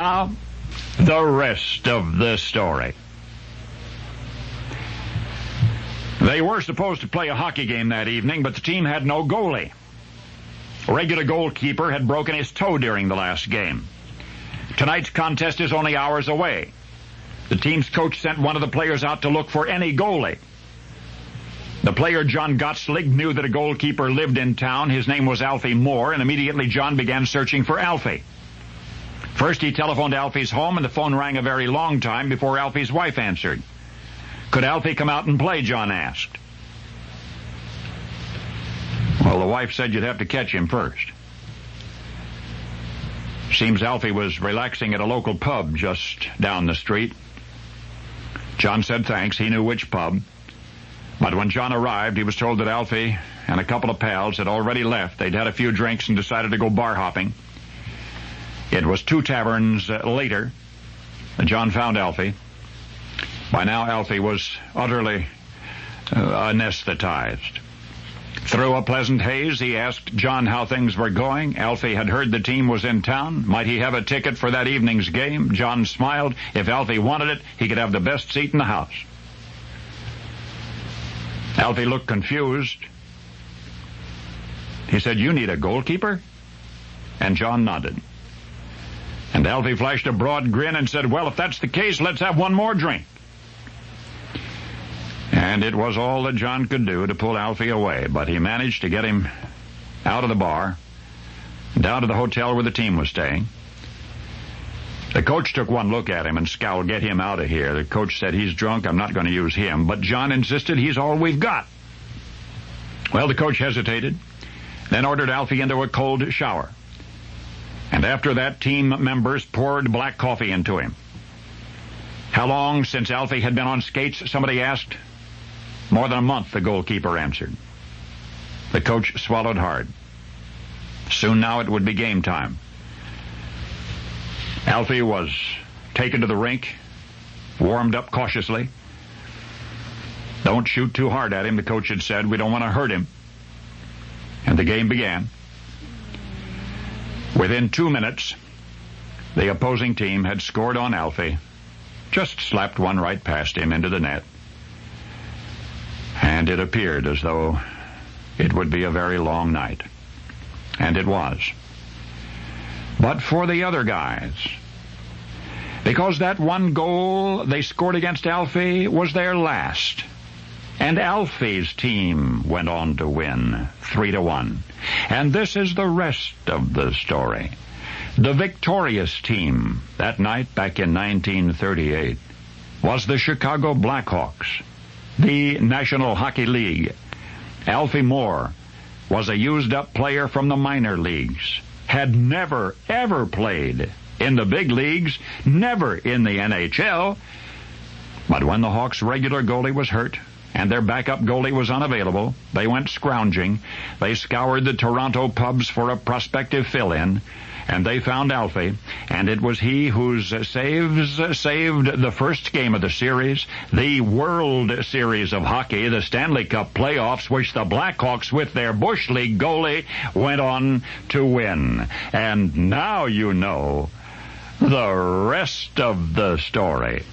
Now, the rest of the story. They were supposed to play a hockey game that evening, but the team had no goalie. A regular goalkeeper had broken his toe during the last game. Tonight's contest is only hours away. The team's coach sent one of the players out to look for any goalie. The player, John Gottslig, knew that a goalkeeper lived in town. His name was Alfie Moore, and immediately John began searching for Alfie. First, he telephoned Alfie's home, and the phone rang a very long time before Alfie's wife answered. Could Alfie come out and play, John asked. Well, the wife said you'd have to catch him first. Seems Alfie was relaxing at a local pub just down the street. John said thanks. He knew which pub. But when John arrived, he was told that Alfie and a couple of pals had already left. They'd had a few drinks and decided to go bar hopping. It was 2 taverns later that John found Alfie. By now, Alfie was utterly anesthetized. Through a pleasant haze, he asked John how things were going. Alfie had heard the team was in town. Might he have a ticket for that evening's game? John smiled. If Alfie wanted it, he could have the best seat in the house. Alfie looked confused. He said, "You need a goalkeeper?" And John nodded. And Alfie flashed a broad grin and said, "Well, if that's the case, let's have one more drink." And it was all that John could do to pull Alfie away, but he managed to get him out of the bar, down to the hotel where the team was staying. The coach took one look at him and scowled, "Get him out of here." The coach said, "He's drunk, I'm not going to use him." But John insisted he's all we've got. Well, the coach hesitated, then ordered Alfie into a cold shower. And after that, team members poured black coffee into him. How long since Alfie had been on skates, somebody asked. More than a month, the goalkeeper answered. The coach swallowed hard. Soon now it would be game time. Alfie was taken to the rink, warmed up cautiously. "Don't shoot too hard at him," the coach had said. "We don't want to hurt him." And the game began. Within 2 minutes, the opposing team had scored on Alfie, just slapped one right past him into the net. And it appeared as though it would be a very long night. And it was. But for the other guys, because that one goal they scored against Alfie was their last. And Alfie's team went on to win 3-1. And this is the rest of the story. The victorious team that night back in 1938 was the Chicago Blackhawks, the National Hockey League. Alfie Moore was a used-up player from the minor leagues, had never, ever played in the big leagues, never in the NHL. But when the Hawks' regular goalie was hurt and their backup goalie was unavailable, they went scrounging. They scoured the Toronto pubs for a prospective fill-in, and they found Alfie, and it was he whose saves saved the first game of the series, the World Series of Hockey, the Stanley Cup playoffs, which the Blackhawks, with their Bush League goalie, went on to win. And now you know the rest of the story.